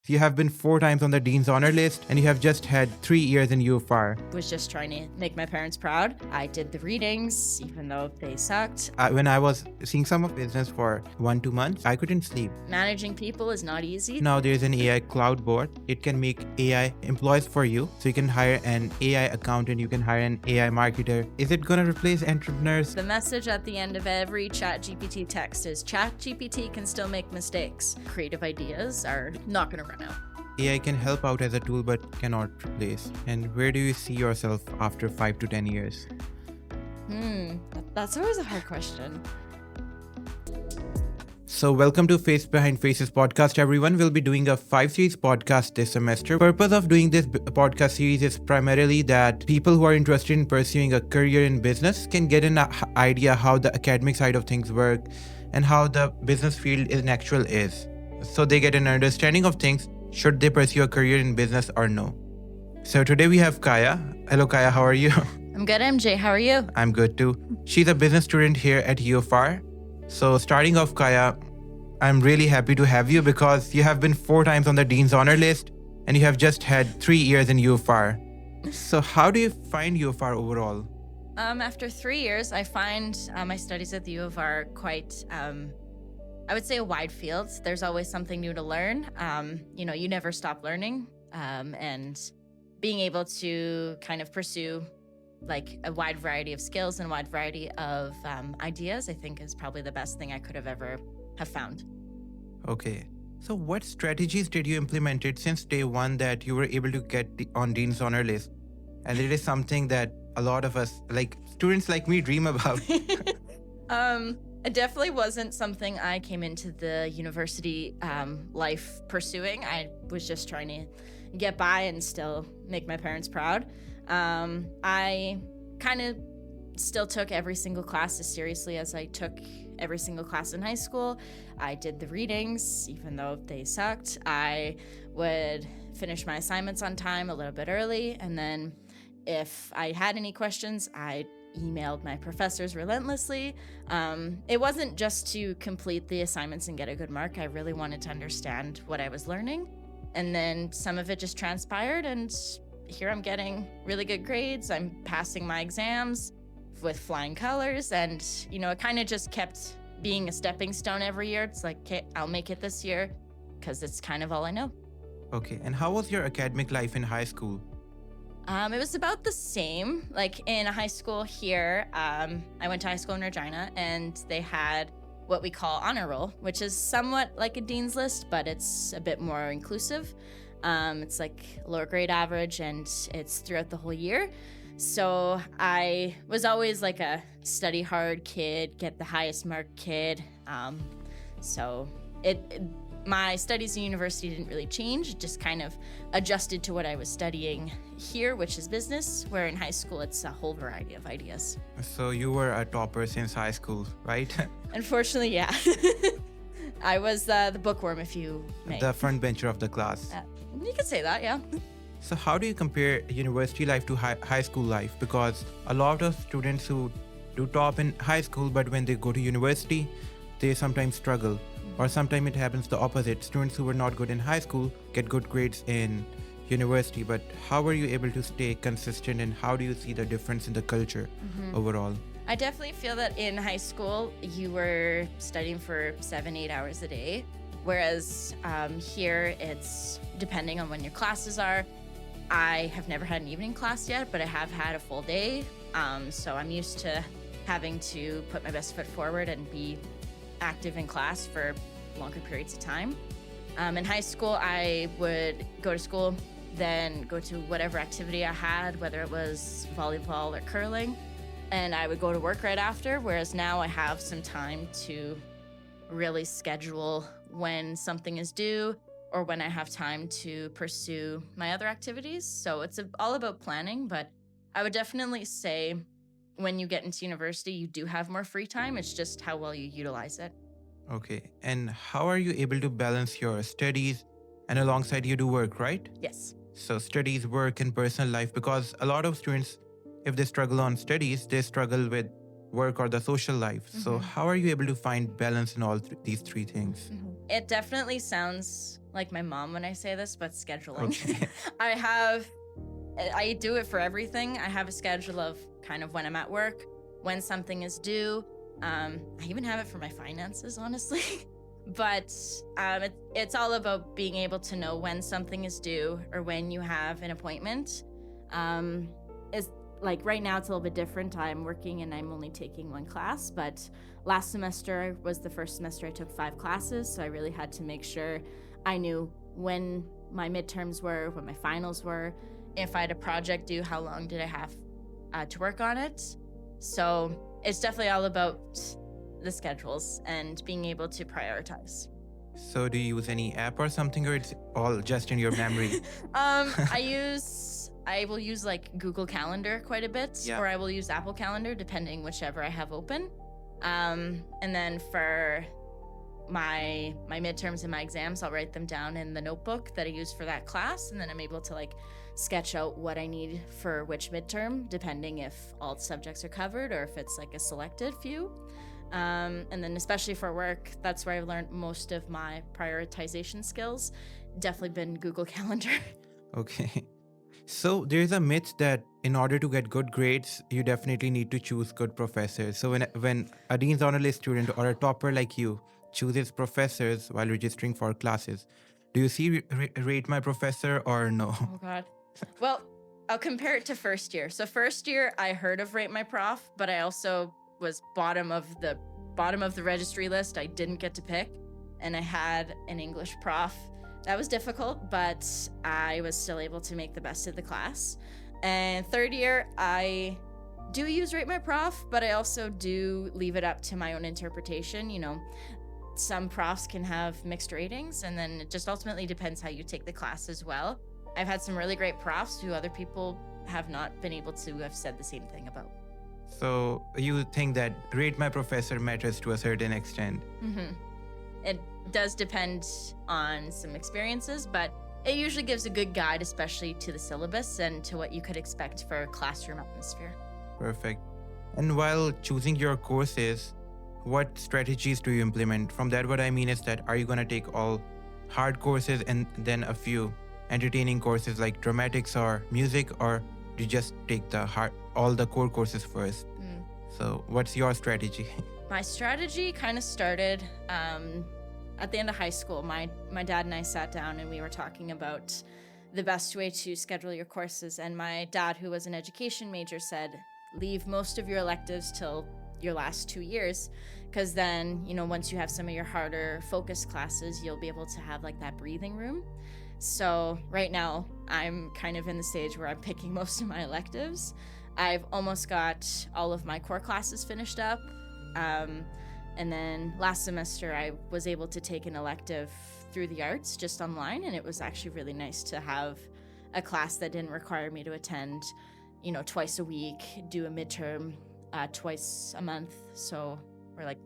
You have been 4 times on the Dean's Honor List, and you have just had 3 years in UFR. Was just trying to make my parents proud. I did the readings, even though they sucked. When I was seeing some of business for 1-2 months, I couldn't sleep. Managing people is not easy. Now there is an AI cloud board. It can make AI employees for you. So you can hire an AI accountant, you can hire an AI marketer. Is it going to replace entrepreneurs? The message at the end of every ChatGPT text is ChatGPT can still make mistakes. Creative ideas are not going to run out. AI can help out as a tool but cannot replace. And where do you see yourself after 5 to 10 years? That's always a hard question. So welcome to Face Behind Faces podcast, everyone. We'll be doing a 5-series podcast this semester. Purpose of doing this podcast series is primarily that people who are interested in pursuing a career in business can get an idea how the academic side of things work and how the business field in actual is. So they get an understanding of things, should they pursue a career in business or no. So today we have Kaya. Hello Kaya, how are you? I'm good, MJ. How are you? I'm good too. She's a business student here at UFR. So starting off, Kaya, I'm really happy to have you because you have been 4 times on the Dean's Honor List and you have just had 3 years in UFR. So how do you find UFR overall? After 3 years, I find my studies at the U of R quite, I would say, a wide field. There's always something new to learn. You never stop learning, and being able to kind of pursue like a wide variety of skills and a wide variety of ideas, I think is probably the best thing I could have ever have found. Okay. So what strategies did you implement it since day one that you were able to get on Dean's Honor List? And it is something that a lot of us, like students like me, dream about. It definitely wasn't something I came into the university life pursuing. I was just trying to get by and still make my parents proud. I kind of still took every single class as seriously as I took every single class in high school. I did the readings, even though they sucked. I would finish my assignments on time a little bit early, and then if I had any questions, I emailed my professors relentlessly. It wasn't just to complete the assignments and get a good mark. I really wanted to understand what I was learning. And then some of it just transpired, and here I'm getting really good grades. I'm passing my exams with flying colors, and it kind of just kept being a stepping stone every year. It's like, okay, I'll make it this year because it's kind of all I know. Okay. And how was your academic life in high school? It was about the same. Like in high school here, I went to high school in Regina, and they had what we call honor roll, which is somewhat like a dean's list, but it's a bit more inclusive. It's like lower grade average, and it's throughout the whole year. So I was always like a study hard kid, get the highest mark kid. So my studies in university didn't really change. It just kind of adjusted to what I was studying here, which is business, where in high school it's a whole variety of ideas. So you were a topper since high school, right? Unfortunately, yeah. I was the bookworm, if you may. The front bencher of the class. You could say that, yeah. So how do you compare university life to high school life? Because a lot of students who do top in high school, but when they go to university, they sometimes struggle. Or sometimes it happens the opposite. Students who were not good in high school get good grades in university. But how are you able to stay consistent, and how do you see the difference in the culture overall? I definitely feel that in high school, you were studying for 7-8 hours a day. Whereas here, it's depending on when your classes are. I have never had an evening class yet, but I have had a full day. So I'm used to having to put my best foot forward and be active in class for longer periods of time. In high school, I would go to school, then go to whatever activity I had, whether it was volleyball or curling, and I would go to work right after, whereas now I have some time to really schedule when something is due or when I have time to pursue my other activities. So it's all about planning, but I would definitely say when you get into university, you do have more free time. It's just how well you utilize it. Okay. And how are you able to balance your studies and alongside you do work, right? Yes. So studies, work, and personal life, because a lot of students, if they struggle on studies, they struggle with work or the social life. So how are you able to find balance in all these three things? It definitely sounds like my mom when I say this, but scheduling. Okay. I do it for everything. I have a schedule of kind of when I'm at work, when something is due. I even have it for my finances, honestly. But it's all about being able to know when something is due or when you have an appointment. It's like right now it's a little bit different. I'm working and I'm only taking one class, but last semester was the first semester I took 5 classes. So I really had to make sure I knew when my midterms were, when my finals were, if I had a project due, how long did I have to work on it. So it's definitely all about the schedules and being able to prioritize. So do you use any app or something, or it's all just in your memory? I will use like Google Calendar quite a bit, or I will use Apple Calendar, depending whichever I have open. And then for my midterms and my exams, I'll write them down in the notebook that I use for that class, and then I'm able to like sketch out what I need for which midterm, depending if all subjects are covered or if it's like a selected few. And then especially for work, that's where I've learned most of my prioritization skills. Definitely been Google Calendar. Okay. So there's a myth that in order to get good grades, you definitely need to choose good professors. So when a Dean's Honor List student or a topper like you chooses professors while registering for classes, do you see Rate My Professor or no? Oh God. Well, I'll compare it to first year. So first year I heard of Rate My Prof, but I also was bottom of the registry list. I didn't get to pick, and I had an English prof. That was difficult, but I was still able to make the best of the class. And third year, I do use Rate My Prof, but I also do leave it up to my own interpretation. You know, some profs can have mixed ratings, and then it just ultimately depends how you take the class as well. I've had some really great profs who other people have not been able to have said the same thing about. So you think that Rate My Professor matters to a certain extent? It does depend on some experiences, but it usually gives a good guide, especially to the syllabus and to what you could expect for a classroom atmosphere. Perfect. And while choosing your courses, what strategies do you implement? From that, what I mean is that are you going to take all hard courses and then a few entertaining courses like dramatics or music, or do you just take all the core courses first? So what's your strategy? My strategy kind of started at the end of high school. My dad and I sat down and we were talking about the best way to schedule your courses. And my dad, who was an education major, said, leave most of your electives till your last 2 years, because then, you know, once you have some of your harder focus classes, you'll be able to have like that breathing room. So right now I'm kind of in the stage where I'm picking most of my electives. I've almost got all of my core classes finished up. And then last semester I was able to take an elective through the arts just online, and it was actually really nice to have a class that didn't require me to attend, you know, twice a week, do a midterm twice a month. So we're like,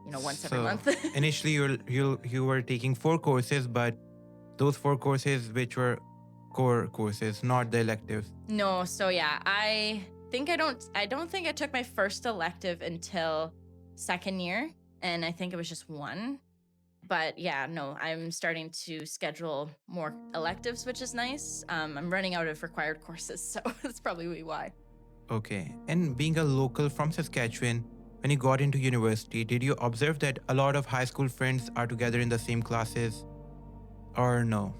you know, once every month. Initially you were taking 4 courses, but those 4 courses which were core courses, not the electives. No, so yeah, I don't think I took my first elective until second year, and I think it was just 1. But yeah, no, I'm starting to schedule more electives, which is nice. I'm running out of required courses, so that's probably why. Okay. And being a local from Saskatchewan, when you got into university, did you observe that a lot of high school friends are together in the same classes, or no?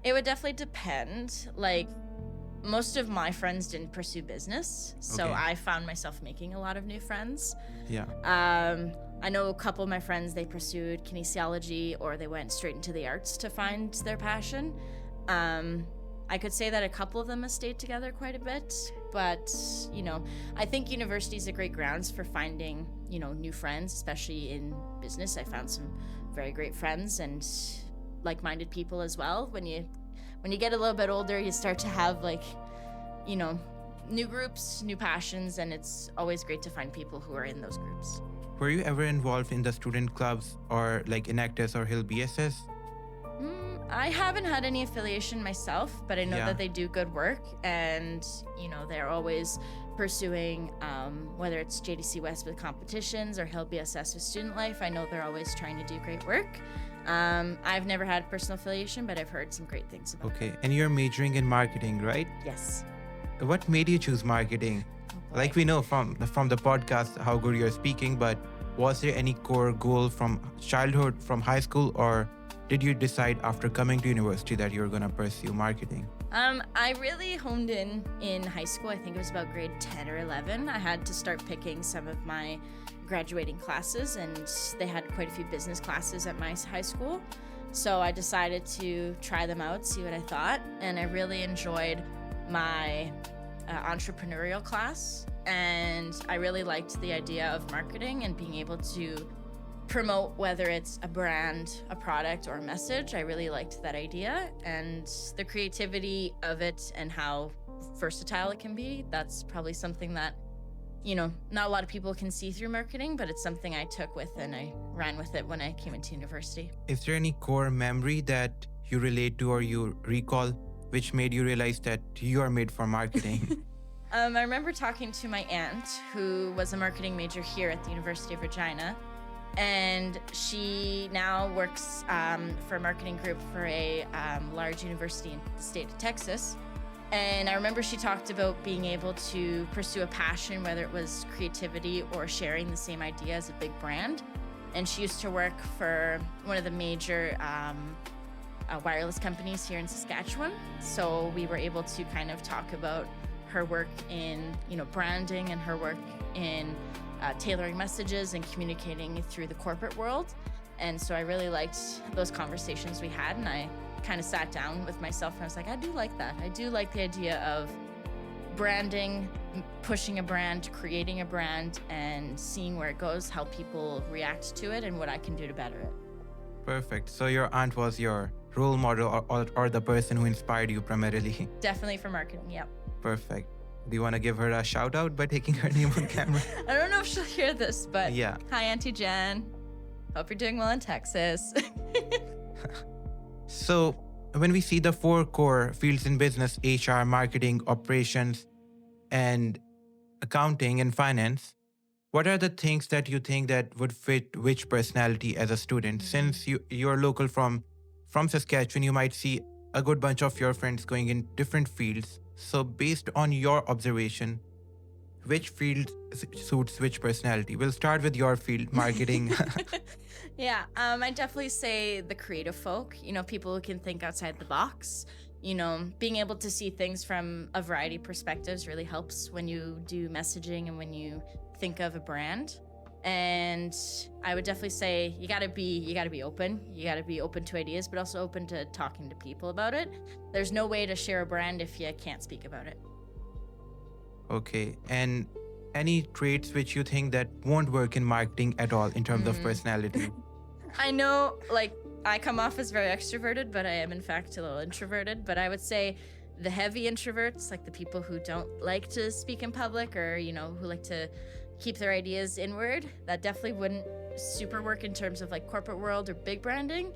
It would definitely depend. Like, most of my friends didn't pursue business, so Okay. I found myself making a lot of new friends. Yeah. I know a couple of my friends, they pursued kinesiology or they went straight into the arts to find their passion. I could say that a couple of them have stayed together quite a bit, but, you know, I think university is a great grounds for finding, you know, new friends, especially in business. I found some very great friends and like-minded people as well. When you get a little bit older, you start to have, like, you know, new groups, new passions, and it's always great to find people who are in those groups. Were you ever involved in the student clubs or like Enactus or Hill BSS? I haven't had any affiliation myself, but I know Yeah. that they do good work, and, you know, they're always pursuing whether it's JDC West with competitions or Hill BSS with student life. I know they're always trying to do great work. I've never had personal affiliation, but I've heard some great things about it. Okay, and you're majoring in marketing, right? Yes. What made you choose marketing? Like we know from the podcast how good you're speaking, but was there any core goal from childhood, from high school, or did you decide after coming to university that you're going to pursue marketing? I really honed in high school. I think it was about grade 10 or 11. I had to start picking some of my graduating classes, and they had quite a few business classes at my high school. So I decided to try them out, see what I thought, and I really enjoyed my entrepreneurial class, and I really liked the idea of marketing and being able to promote, whether it's a brand, a product, or a message. I really liked that idea, and the creativity of it and how versatile it can be. That's probably something that, not a lot of people can see through marketing, but it's something I took with and I ran with it when I came into university. Is there any core memory that you relate to or you recall which made you realize that you are made for marketing? I remember talking to my aunt, who was a marketing major here at the University of Regina, and she now works for a marketing group for a large university in the state of Texas. And I remember she talked about being able to pursue a passion, whether it was creativity or sharing the same idea as a big brand. And she used to work for one of the major wireless companies here in Saskatchewan. So we were able to kind of talk about her work in, branding and her work in tailoring messages and communicating through the corporate world. And so I really liked those conversations we had, and I kind of sat down with myself and I was like, I do like that. I do like the idea of branding, pushing a brand, creating a brand, and seeing where it goes, how people react to it, and what I can do to better it. Perfect. So your aunt was your role model or the person who inspired you primarily? Definitely for marketing, yep. Perfect. Do you want to give her a shout out by taking her name on camera? I don't know if she'll hear this, but yeah. Hi, Auntie Jen. Hope you're doing well in Texas. So when we see the 4 core fields in business, HR, marketing, operations, and accounting and finance, what are the things that you think that would fit which personality as a student? Since you're local from Saskatchewan, you might see a good bunch of your friends going in different fields. So based on your observation, which field suits which personality? We'll start with your field, marketing. Yeah, I definitely say the creative folk, people who can think outside the box. Being able to see things from a variety of perspectives really helps when you do messaging and when you think of a brand. And I would definitely say you gotta be open. You gotta be open to ideas, but also open to talking to people about it. There's no way to share a brand if you can't speak about it. Okay, and any traits which you think that won't work in marketing at all in terms of personality? I know, I come off as very extroverted, but I am in fact a little introverted. But I would say the heavy introverts, like the people who don't like to speak in public or, who like to keep their ideas inward, that definitely wouldn't super work in terms of corporate world or big branding.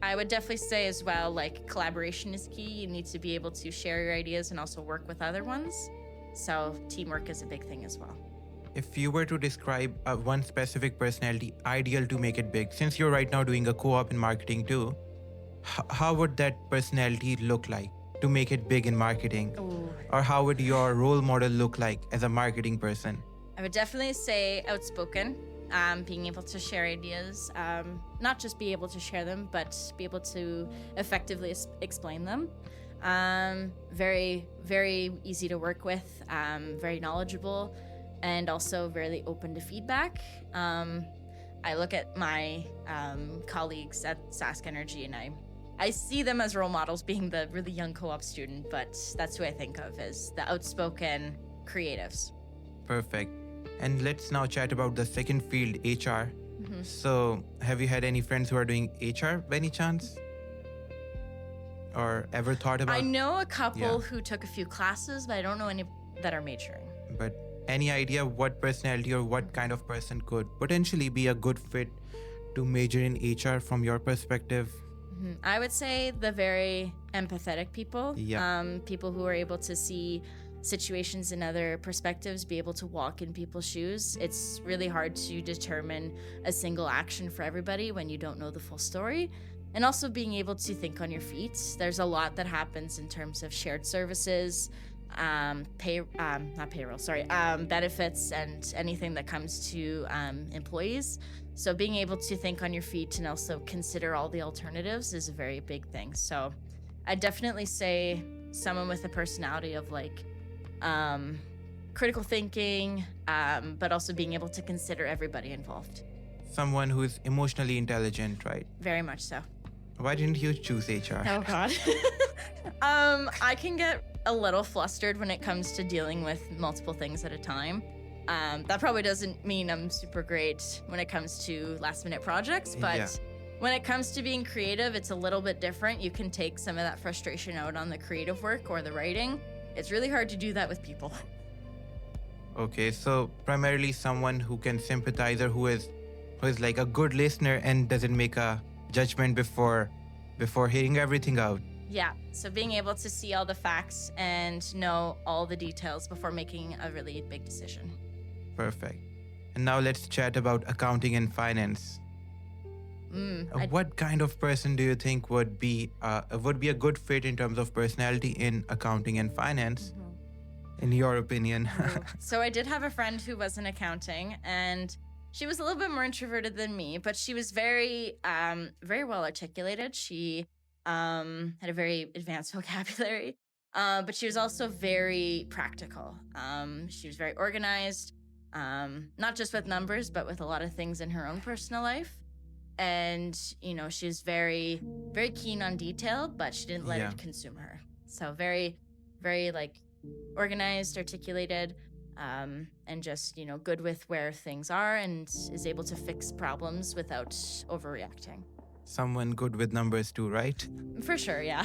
I would definitely say as well, collaboration is key. You need to be able to share your ideas and also work with other ones. So teamwork is a big thing as well. If you were to describe one specific personality ideal to make it big, since you're right now doing a co-op in marketing too, how would that personality look like to make it big in marketing? Ooh. Or how would your role model look like as a marketing person? I would definitely say outspoken, being able to share ideas, not just be able to share them, but be able to effectively explain them. Very, very easy to work with, very knowledgeable, and also very open to feedback. I look at my colleagues at SaskEnergy and I see them as role models, being the really young co-op student, but that's who I think of as the outspoken creatives. Perfect. And let's now chat about the second field, HR. Mm-hmm. So have you had any friends who are doing HR by any chance? Or ever thought about? I know a couple who took a few classes, but I don't know any that are majoring. But any idea what personality or what kind of person could potentially be a good fit to major in HR from your perspective? I would say the very empathetic people, Yeah. People who are able to see situations and other perspectives, be able to walk in people's shoes. It's really hard to determine a single action for everybody when you don't know the full story. And also being able to think on your feet. There's a lot that happens in terms of shared services, benefits, and anything that comes to employees. So being able to think on your feet and also consider all the alternatives is a very big thing. So I'd definitely say someone with a personality of like critical thinking, but also being able to consider everybody involved. Someone who is emotionally intelligent, right? Very much so. Why didn't you choose HR? Oh God. I can get a little flustered when it comes to dealing with multiple things at a time. That probably doesn't mean I'm super great when it comes to last minute projects, but when it comes to being creative, it's a little bit different. You can take some of that frustration out on the creative work or the writing. It's really hard to do that with people. Okay, so primarily someone who can sympathize or who is like a good listener and doesn't make a judgment before hearing everything out. Yeah, so being able to see all the facts and know all the details before making a really big decision. Perfect. And now let's chat about accounting and finance. What kind of person do you think would be a good fit in terms of personality in accounting and finance, in your opinion? So I did have a friend who was in accounting, and she was a little bit more introverted than me, but she was very well articulated. She had a very advanced vocabulary, but she was also very practical. She was very organized, not just with numbers, but with a lot of things in her own personal life. And, she was very, very keen on detail, but she didn't let it consume her. So very, very organized, articulated, and just, good with where things are and is able to fix problems without overreacting. Someone good with numbers too, right? For sure, yeah.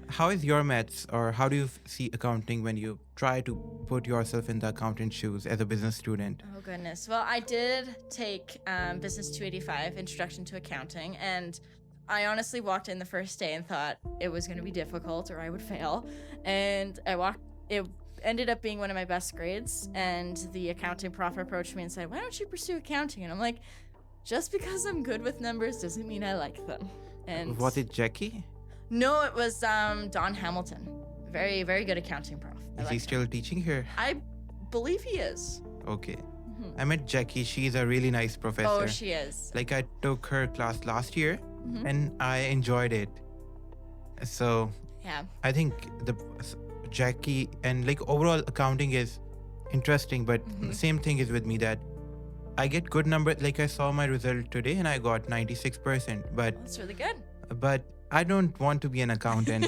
How is your maths, or how do you see accounting when you try to put yourself in the accountant's shoes as a business student? Oh, goodness. Well, I did take Business 285, Introduction to Accounting, and I honestly walked in the first day and thought it was going to be difficult or I would fail. And it ended up being one of my best grades, and the accounting prof approached me and said, "Why don't you pursue accounting?" And I'm like, just because I'm good with numbers doesn't mean I like them. And was it Jackie? No, it was Don Hamilton. Very, very good accounting prof. Is he still teaching here? I believe he is. Okay. I met Jackie. She's a really nice professor. Oh, she is. I took her class last year and I enjoyed it. So yeah, I think the Jackie and overall accounting is interesting, but same thing is with me that I get good numbers. I saw my result today and I got 96%, but that's really good. But I don't want to be an accountant.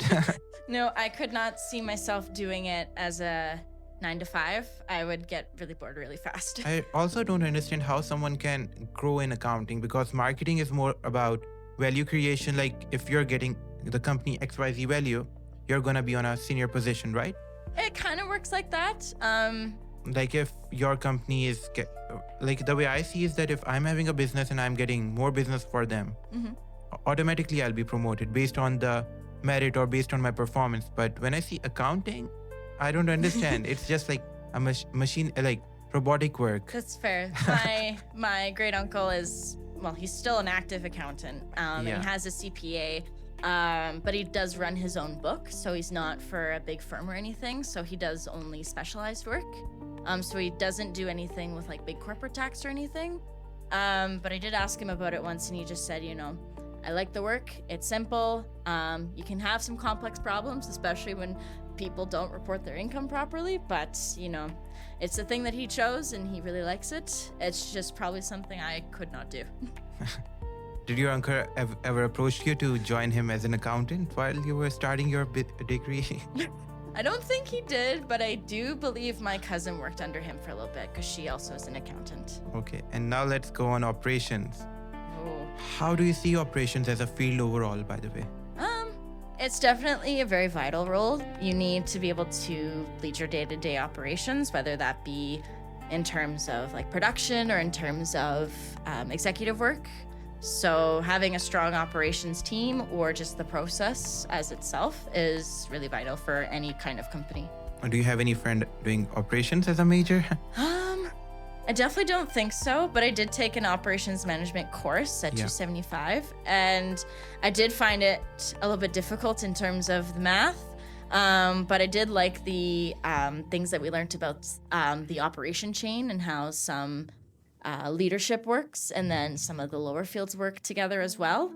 No, I could not see myself doing it as a 9 to 5. I would get really bored really fast. I also don't understand how someone can grow in accounting, because marketing is more about value creation. If you're getting the company XYZ value, you're going to be on a senior position, right? It kind of works like that. If your company is the way I see is that if I'm having a business and I'm getting more business for them, automatically I'll be promoted based on the merit or based on my performance. But when I see accounting, I don't understand. It's just a machine, robotic work. That's fair. My great uncle he's still an active accountant, and he has a CPA, but he does run his own book, so he's not for a big firm or anything. So he does only specialized work. So he doesn't do anything with big corporate tax or anything. But I did ask him about it once, and he just said, I like the work. It's simple. You can have some complex problems, especially when people don't report their income properly. But, it's the thing that he chose, and he really likes it. It's just probably something I could not do. Did your uncle ever approach you to join him as an accountant while you were starting your degree? I don't think he did, but I do believe my cousin worked under him for a little bit because she also is an accountant. Okay, and now let's go on operations. Oh. How do you see operations as a field overall, by the way? It's definitely a very vital role. You need to be able to lead your day-to-day operations, whether that be in terms of production or in terms of executive work. So having a strong operations team or just the process as itself is really vital for any kind of company. Or do you have any friend doing operations as a major? I definitely don't think so, but I did take an operations management course at 275, and I did find it a little bit difficult in terms of the math. But I did like the things that we learned about the operation chain and how some leadership works, and then some of the lower fields work together as well.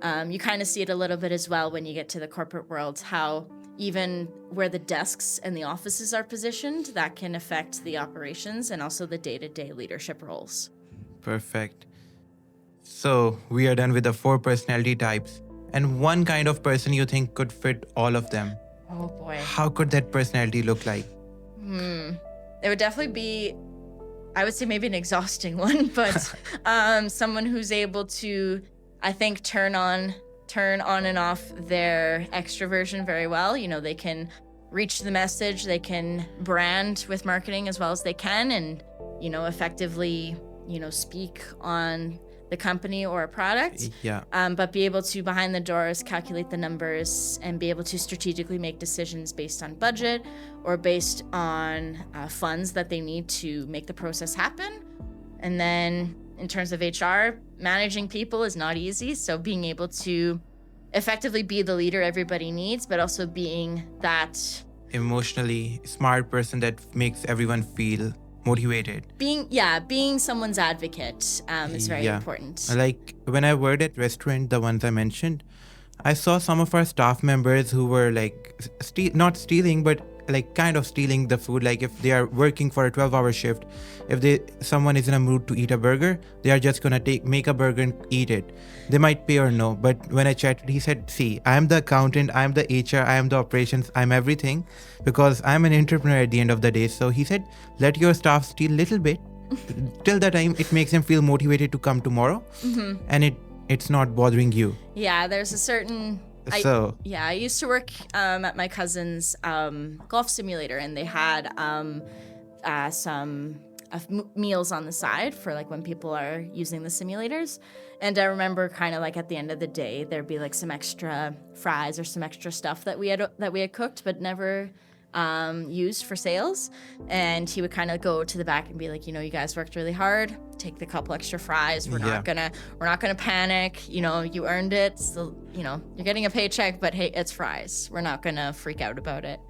You kind of see it a little bit as well when you get to the corporate world, how even where the desks and the offices are positioned, that can affect the operations and also the day-to-day leadership roles. Perfect. So we are done with the 4 personality types. And one kind of person you think could fit all of them. Oh boy. How could that personality look like? It would definitely be, I would say maybe an exhausting one, but someone who's able to, I think, turn on and off their extroversion very well. You know, they can reach the message, they can brand with marketing as well as they can, and, you know, effectively, you know, speak on the company or a product. Yeah. But be able to, behind the doors, calculate the numbers and be able to strategically make decisions based on budget or based on funds that they need to make the process happen. And then in terms of HR, managing people is not easy. So being able to effectively be the leader everybody needs, but also being that emotionally smart person that makes everyone feel motivated. Being someone's advocate is very important. Like when I worked at restaurant, the ones I mentioned, I saw some of our staff members who were like not stealing, but like kind of stealing the food. Like if they are working for a 12-hour shift, if someone is in a mood to eat a burger, they are just gonna make a burger and eat it. They might pay or no, but when I chatted, he said, see, I am the accountant, I am the HR, I am the operations, I'm everything, because I'm an entrepreneur at the end of the day. So he said, let your staff steal a little bit till the time it makes them feel motivated to come tomorrow, and it's not bothering you. Yeah, there's a certain... I used to work at my cousin's golf simulator, and they had some meals on the side for like when people are using the simulators. And I remember kind of like at the end of the day, there'd be like some extra fries or some extra stuff that we had cooked, but never used for sales. And he would kind of go to the back and be like, you know, you guys worked really hard. Take the couple extra fries. We're not gonna panic. You know, you earned it. So, you know, you're getting a paycheck, but hey, it's fries. We're not gonna freak out about it.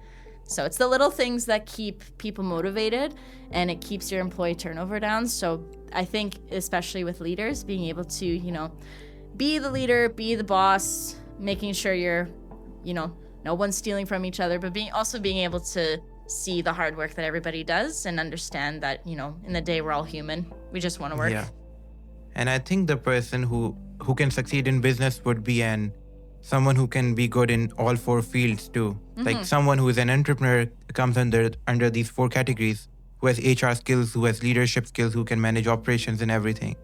So it's the little things that keep people motivated, and it keeps your employee turnover down. So I think, especially with leaders, being able to, you know, be the leader, be the boss, making sure you're, you know, no one's stealing from each other, but being able to see the hard work that everybody does and understand that, you know, in the day we're all human. We just want to work. Yeah. And I think the person who can succeed in business would be someone who can be good in all 4 fields too. Like someone who is an entrepreneur comes under these 4 categories, who has HR skills, who has leadership skills, who can manage operations and everything.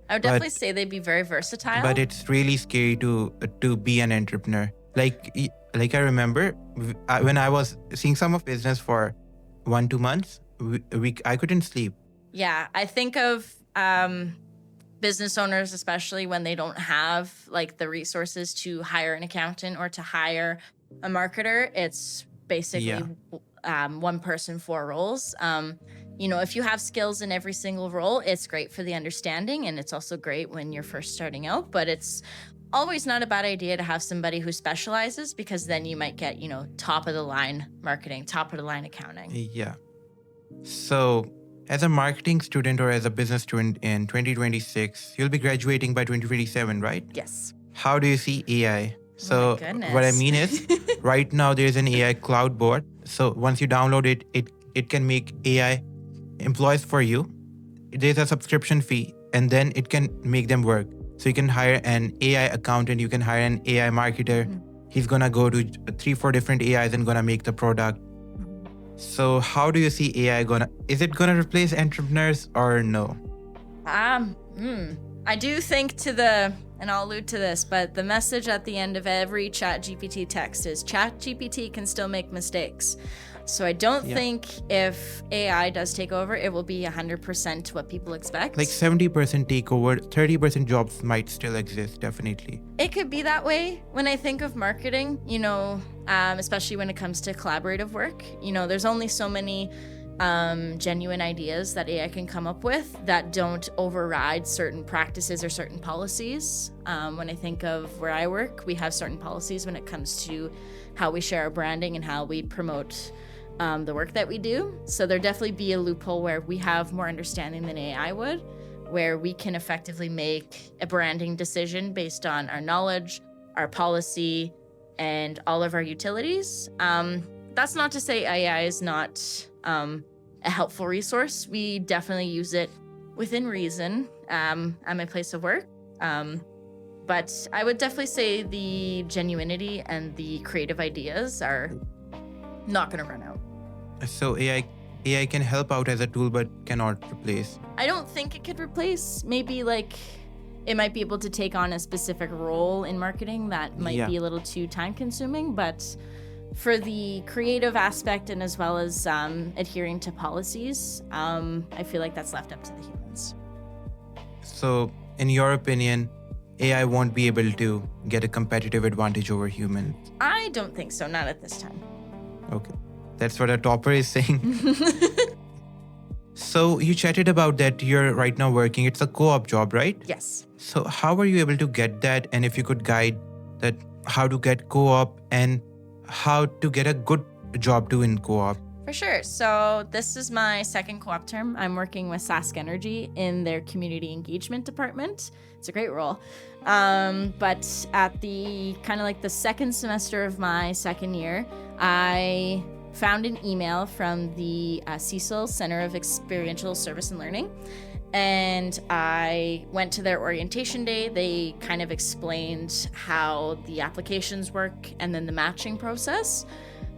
I would definitely say they'd be very versatile. But it's really scary to be an entrepreneur. Like I remember when I was seeing some of business for 1-2 months, I couldn't sleep. Yeah, I think of business owners, especially when they don't have like the resources to hire an accountant or to hire a marketer. It's basically 1 person, 4 roles. You know, if you have skills in every single role, it's great for the understanding, and it's also great when you're first starting out, but it's always not a bad idea to have somebody who specializes, because then you might get, you know, top of the line marketing, top of the line accounting. Yeah. So as a marketing student or as a business student in 2026, you'll be graduating by 2027, right? Yes. How do you see AI? So what I mean is, right now there's an AI cloud board. So once you download it, it can make AI employees for you. There's a subscription fee, and then it can make them work. So you can hire an AI accountant, you can hire an AI marketer. He's gonna go to 3-4 different AIs and gonna make the product. So how do you see AI is it gonna replace entrepreneurs or no? I do think to the and I'll allude to this, but the message at the end of every ChatGPT text is ChatGPT can still make mistakes. So I don't think if AI does take over, it will be 100% what people expect. Like 70% takeover, 30% jobs might still exist, definitely. It could be that way. When I think of marketing, especially when it comes to collaborative work, there's only so many genuine ideas that AI can come up with that don't override certain practices or certain policies. When I think of where I work, we have certain policies when it comes to how we share our branding and how we promote the work that we do. So there definitely be a loophole where we have more understanding than AI would, where we can effectively make a branding decision based on our knowledge, our policy, and all of our utilities. That's not to say AI is not a helpful resource. We definitely use it within reason at my place of work. But I would definitely say the genuinity and the creative ideas are not going to run out. So AI can help out as a tool but cannot replace. I don't think it could replace. Maybe it might be able to take on a specific role in marketing that might be a little too time consuming, but for the creative aspect and as well as adhering to policies, I feel like that's left up to the humans. So in your opinion, AI won't be able to get a competitive advantage over humans? I don't think so, not at this time. Okay. That's what a topper is saying. So you chatted about that you're right now working. It's a co-op job, right? Yes. So how were you able to get that? And if you could guide that, how to get co-op and how to get a good job too in co-op? For sure. So this is my second co-op term. I'm working with SaskEnergy in their community engagement department. It's a great role. But at the kind of the second semester of my second year, I found an email from the Cecil Center of Experiential Service and Learning. And I went to their orientation day. They kind of explained how the applications work and then the matching process.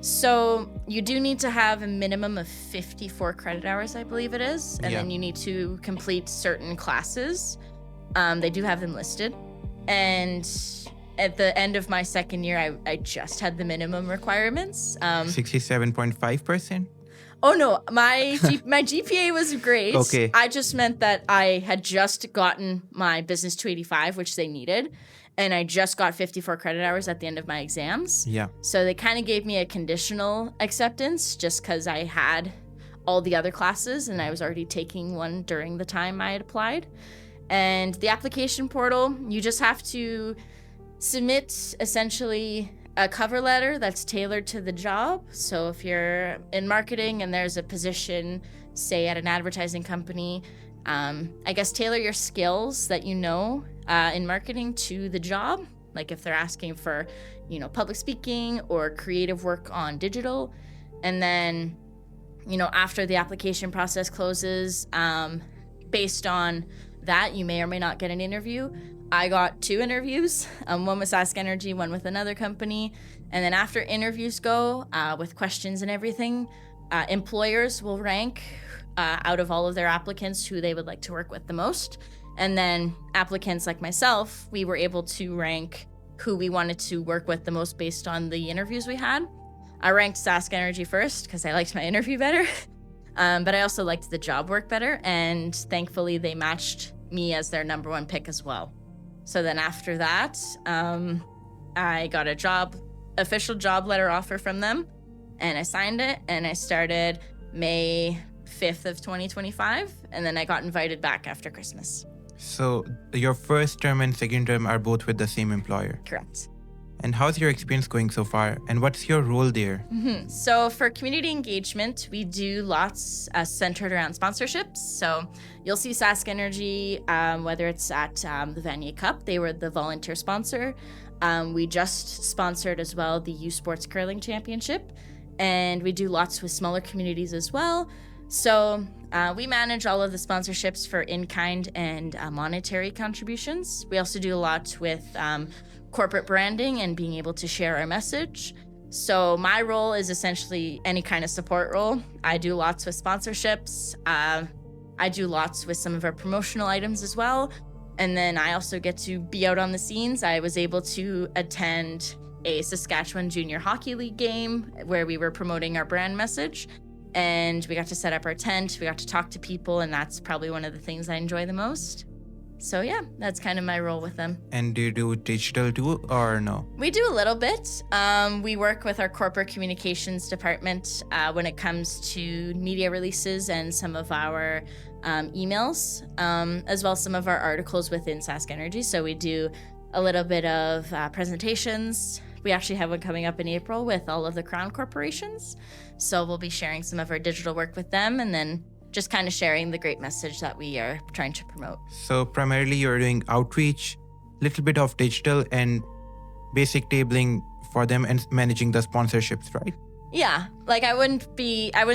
So you do need to have a minimum of 54 credit hours, I believe it is. And then you need to complete certain classes. They do have them listed. And at the end of my second year, I just had the minimum requirements. 67.5%? Oh no, my GPA was great. Okay. I just meant that I had just gotten my business 285, which they needed, and I just got 54 credit hours at the end of my exams. Yeah. So they kind of gave me a conditional acceptance just because I had all the other classes and I was already taking one during the time I had applied. And the application portal, you just have to submit essentially a cover letter that's tailored to the job. So if you're in marketing and there's a position, say at an advertising company, I guess tailor your skills that you know in marketing to the job. Like if they're asking for, public speaking or creative work on digital. And then, after the application process closes, based on that, you may or may not get an interview. I got 2 interviews, one with SaskEnergy, one with another company. And then after interviews go, with questions and everything, employers will rank out of all of their applicants who they would like to work with the most. And then applicants like myself, we were able to rank who we wanted to work with the most based on the interviews we had. I ranked SaskEnergy first because I liked my interview better, but I also liked the job work better. And thankfully, they matched me as their number 1 pick as well. So then after that, I got a official job letter offer from them, and I signed it, and I started May 5th of 2025, and then I got invited back after Christmas. So your first term and second term are both with the same employer? Correct. And how's your experience going so far? And what's your role there? So for community engagement, we do lots centered around sponsorships. So you'll see SaskEnergy, whether it's at the Vanier Cup, they were the volunteer sponsor. We just sponsored as well the U Sports Curling Championship. And we do lots with smaller communities as well. So we manage all of the sponsorships for in-kind and monetary contributions. We also do a lot with corporate branding and being able to share our message. So my role is essentially any kind of support role. I do lots with sponsorships. I do lots with some of our promotional items as well. And then I also get to be out on the scenes. I was able to attend a Saskatchewan Junior Hockey League game where we were promoting our brand message. And we got to set up our tent. We got to talk to people. And that's probably one of the things I enjoy the most. So yeah, that's kind of my role with them. And do you do digital too or no? We do a little bit. We work with our corporate communications department when it comes to media releases and some of our emails, as well as some of our articles within SaskEnergy. So we do a little bit of presentations. We actually have one coming up in April with all of the Crown corporations. So we'll be sharing some of our digital work with them, and then just kind of sharing the great message that we are trying to promote. So primarily you're doing outreach, little bit of digital and basic tabling for them and managing the sponsorships, right? Yeah, like I wouldn't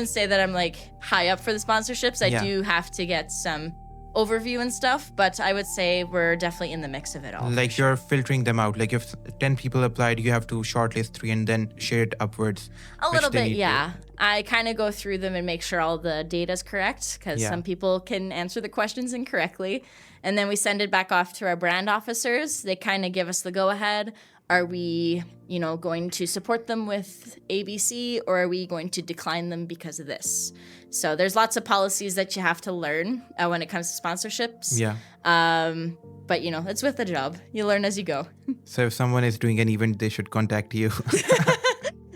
say that I'm like high up for the sponsorships. I do have to get some overview and stuff, but I would say we're definitely in the mix of it all. Like you're filtering them out. Like if 10 people applied, you have to shortlist 3 and then share it upwards. A little bit, yeah. I kind of go through them and make sure all the data's correct, because some people can answer the questions incorrectly. And then we send it back off to our brand officers. They kind of give us the go-ahead. Are we, going to support them with ABC, or are we going to decline them because of this? So there's lots of policies that you have to learn when it comes to sponsorships. Yeah. But, it's with the job. You learn as you go. So if someone is doing an event, they should contact you.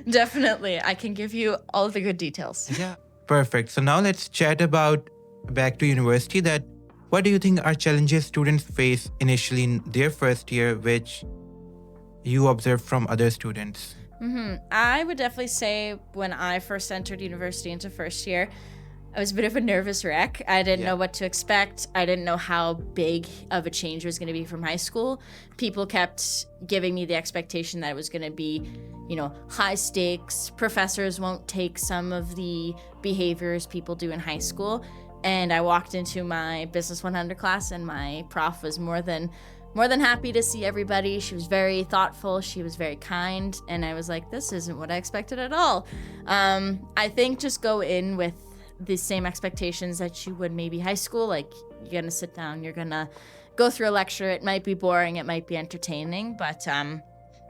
Definitely. I can give you all the good details. Yeah. Perfect. So now let's chat about back to university. That what do you think are challenges students face initially in their first year, which you observe from other students? I would definitely say when I first entered university into first year, I was a bit of a nervous wreck. I didn't know what to expect. I didn't know how big of a change it was going to be from high school. People kept giving me the expectation that it was going to be, high stakes. Professors won't take some of the behaviors people do in high school. And I walked into my Business 100 class, and my prof was more than happy to see everybody. She was very thoughtful. She was very kind. And I was like, this isn't what I expected at all. I think just go in with the same expectations that you would maybe high school. Like, you're going to sit down, you're going to go through a lecture. It might be boring, it might be entertaining, but,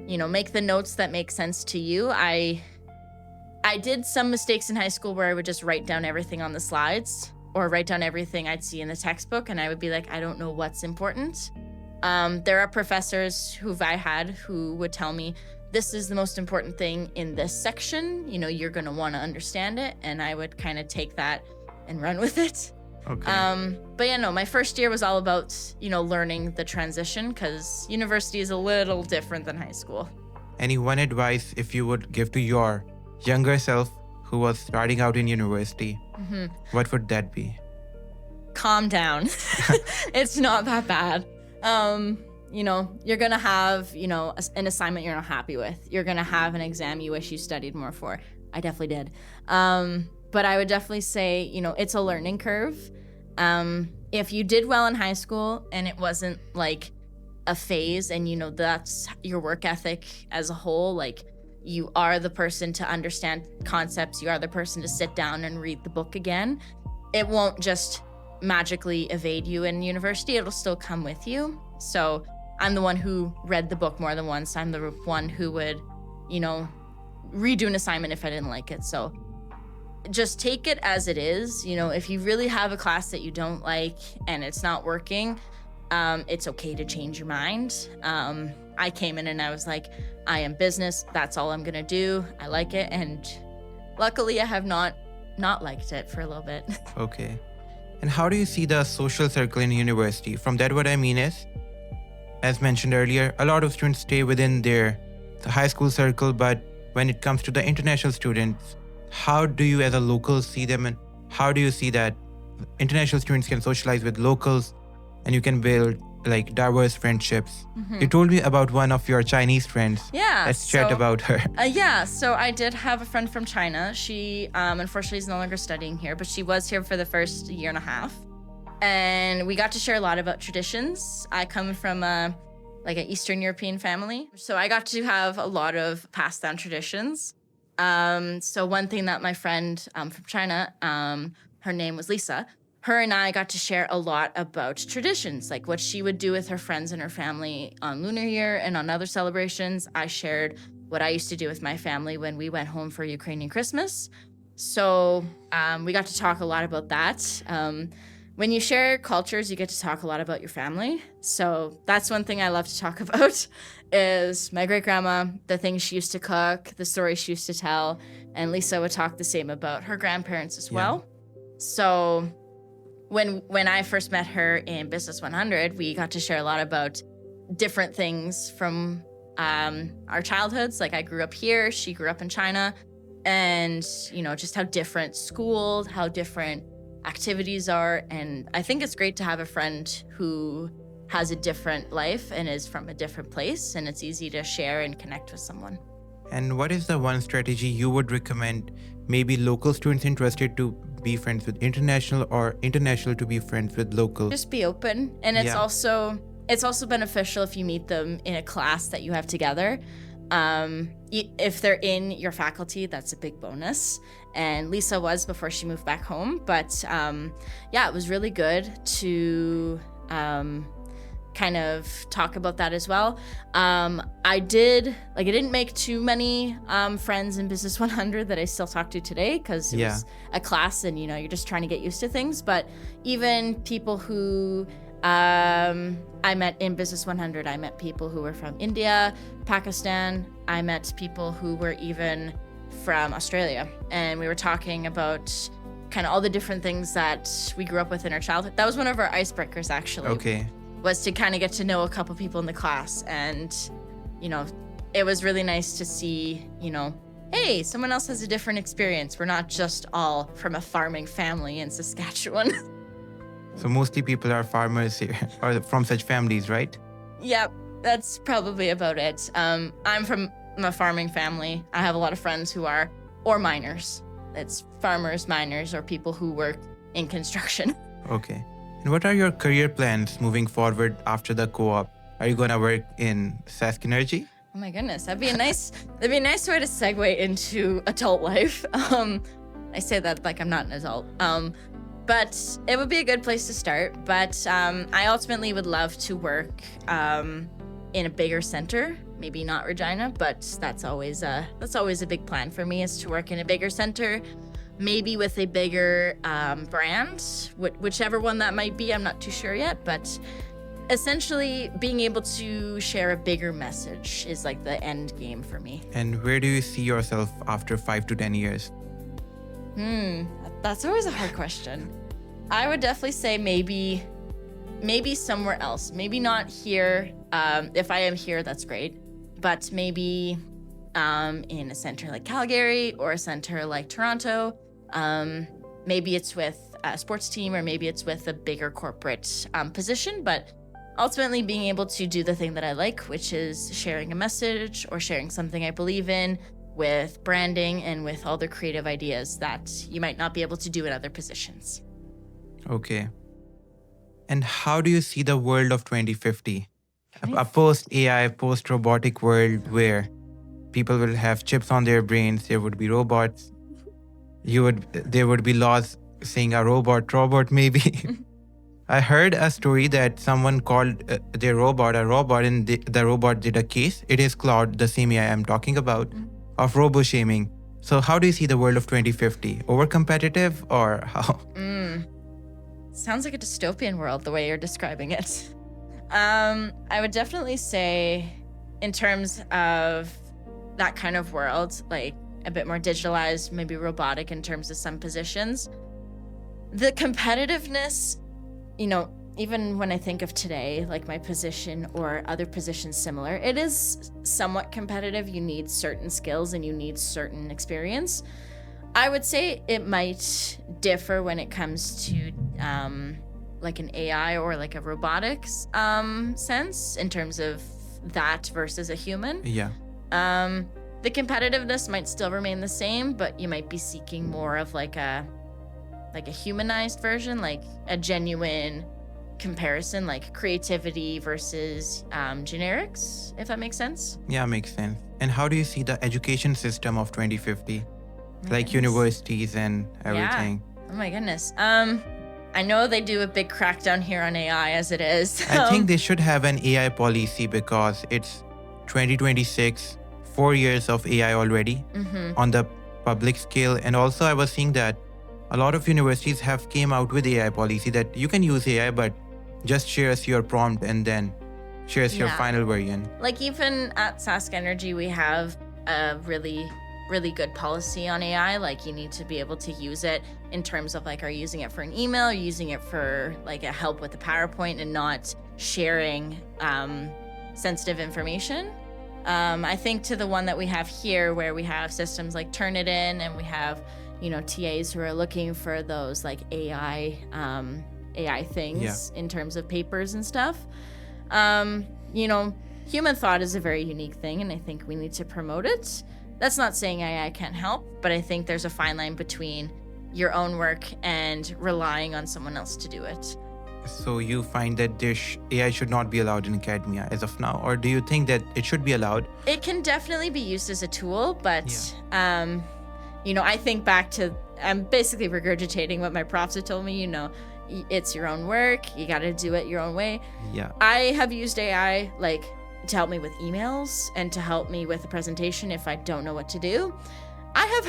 make the notes that make sense to you. I did some mistakes in high school where I would just write down everything on the slides or write down everything I'd see in the textbook, and I would be like, I don't know what's important. There are professors I had who would tell me, this is the most important thing in this section. You're going to want to understand it. And I would kind of take that and run with it. Okay. But yeah, no, my first year was all about, learning the transition, because university is a little different than high school. Any one advice if you would give to your younger self who was starting out in university, what would that be? Calm down. It's not that bad. You're going to have, an assignment you're not happy with. You're going to have an exam you wish you studied more for. I definitely did. But I would definitely say, it's a learning curve. If you did well in high school and it wasn't like a phase, and, that's your work ethic as a whole, like, you are the person to understand concepts. You are the person to sit down and read the book again. It won't just magically evade you in university. It'll still come with you. So I'm the one who read the book more than once. I'm the one who would, redo an assignment if I didn't like it. So just take it as it is. If you really have a class that you don't like and it's not working, it's okay to change your mind. I came in and I was like, I am business. That's all I'm going to do. I like it. And luckily I have not liked it for a little bit. Okay. And how do you see the social circle in university? From that, what I mean is, as mentioned earlier, a lot of students stay within the high school circle, but when it comes to the international students, how do you as a local see them, and how do you see that international students can socialize with locals and you can build like diverse friendships? You told me about one of your Chinese friends. Yeah. Let's chat about her. So I did have a friend from China. She unfortunately is no longer studying here, but she was here for the first year and a half. And we got to share a lot about traditions. I come from an Eastern European family, so I got to have a lot of passed down traditions. So one thing that my friend from China, her name was Lisa, her and I got to share a lot about traditions, like what she would do with her friends and her family on Lunar Year and on other celebrations. I shared what I used to do with my family when we went home for Ukrainian Christmas. So we got to talk a lot about that. When you share cultures, you get to talk a lot about your family. So that's one thing I love to talk about is my great-grandma, the things she used to cook, the stories she used to tell. And Lisa would talk the same about her grandparents as well. So when I first met her in Business 100, we got to share a lot about different things from our childhoods. Like I grew up here, she grew up in China, and just how different schools, how different activities are. And I think it's great to have a friend who has a different life and is from a different place, and it's easy to share and connect with someone. And what is the one strategy you would recommend maybe local students interested to be friends with international or international to be friends with local? Just be open. And it's also beneficial if you meet them in a class that you have together. If they're in your faculty, that's a big bonus. And Lisa was before she moved back home. But it was really good to kind of talk about that as well. I didn't make too many friends in Business 100 that I still talk to today because it was a class and you're just trying to get used to things. But even people who I met in Business 100, I met people who were from India, Pakistan. I met people who were even from Australia. And we were talking about kind of all the different things that we grew up with in our childhood. That was one of our icebreakers, actually. Okay. Was to kind of get to know a couple people in the class. And, it was really nice to see, hey, someone else has a different experience. We're not just all from a farming family in Saskatchewan. So mostly people are farmers here or from such families, right? Yep, that's probably about it. I'm from a farming family. I have a lot of friends who are, or miners. It's farmers, miners, or people who work in construction. Okay. And what are your career plans moving forward after the co-op? Are you going to work in SaskEnergy? Oh my goodness, that'd be a nice way to segue into adult life. I say that like I'm not an adult. But it would be a good place to start. But I ultimately would love to work in a bigger center. Maybe not Regina, but that's always a big plan for me, is to work in a bigger center, maybe with a bigger brand, whichever one that might be. I'm not too sure yet, but essentially being able to share a bigger message is like the end game for me. And where do you see yourself after 5 to 10 years? That's always a hard question. I would definitely say maybe somewhere else. Maybe not here. If I am here, that's great. But maybe in a center like Calgary or a center like Toronto. Maybe it's with a sports team, or maybe it's with a bigger corporate position. But ultimately being able to do the thing that I like, which is sharing a message or sharing something I believe in, with branding and with all the creative ideas that you might not be able to do in other positions. Okay. And how do you see the world of 2050? A post-AI, post-robotic world where people will have chips on their brains, there would be robots. There would be laws saying a robot maybe. I heard a story that someone called their robot a robot, and the robot did a case. It is Claude, the same AI I'm talking about, of robo-shaming. So how do you see the world of 2050? Over-competitive or how? Sounds like a dystopian world the way you're describing it. I would definitely say, in terms of that kind of world, like a bit more digitalized, maybe robotic in terms of some positions, the competitiveness, even when I think of today, like my position or other positions similar, it is somewhat competitive. You need certain skills and you need certain experience. I would say it might differ when it comes to like an AI or like a robotics sense, in terms of that versus a human. Yeah. The competitiveness might still remain the same, but you might be seeking more of like a humanized version, like a genuine comparison, like creativity versus generics, if that makes sense. Yeah, makes sense. And how do you see the education system of 2050? Like universities and everything. Yeah. Oh my goodness. I know they do a big crackdown here on AI as it is. I think they should have an AI policy because it's 2026, 4 years of AI already on the public scale. And also I was seeing that a lot of universities have came out with AI policy that you can use AI, but just share us your prompt and then share us your final version. Like even at SaskEnergy, we have a really good policy on AI. Like you need to be able to use it in terms of like, are you using it for an email, or using it for like a help with the PowerPoint and not sharing sensitive information. I think to the one that we have here where we have systems like Turnitin and we have, TAs who are looking for those like AI things in terms of papers and stuff. Human thought is a very unique thing, and I think we need to promote it. That's not saying AI can't help, but I think there's a fine line between your own work and relying on someone else to do it. So you find that AI should not be allowed in academia as of now, or do you think that it should be allowed? It can definitely be used as a tool, but I think back to, I'm basically regurgitating what my profs have told me, it's your own work, you got to do it your own way. Yeah. I have used AI like to help me with emails and to help me with a presentation if I don't know what to do. I have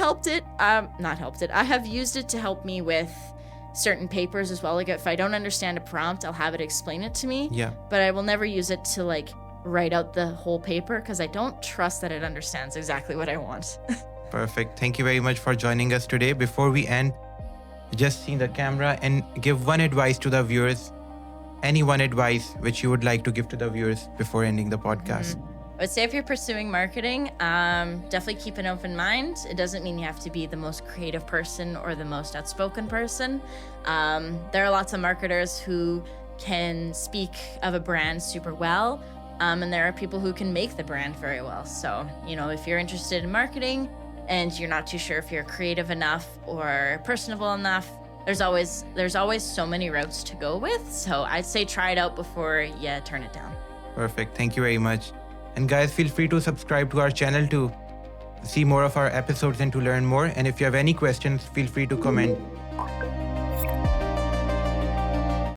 I have used it to help me with certain papers as well. Like if I don't understand a prompt, I'll have it explain it to me. Yeah. But I will never use it to like write out the whole paper because I don't trust that it understands exactly what I want. Perfect. Thank you very much for joining us today. Before we end, just see the camera and give one advice to the viewers. Any one advice which you would like to give to the viewers before ending the podcast? I would say if you're pursuing marketing, definitely keep an open mind. It doesn't mean you have to be the most creative person or the most outspoken person. There are lots of marketers who can speak of a brand super well, and there are people who can make the brand very well. So, if you're interested in marketing and you're not too sure if you're creative enough or personable enough, there's always so many routes to go with. So I'd say try it out before you turn it down. Perfect. Thank you very much. And guys, feel free to subscribe to our channel to see more of our episodes and to learn more. And if you have any questions, feel free to comment.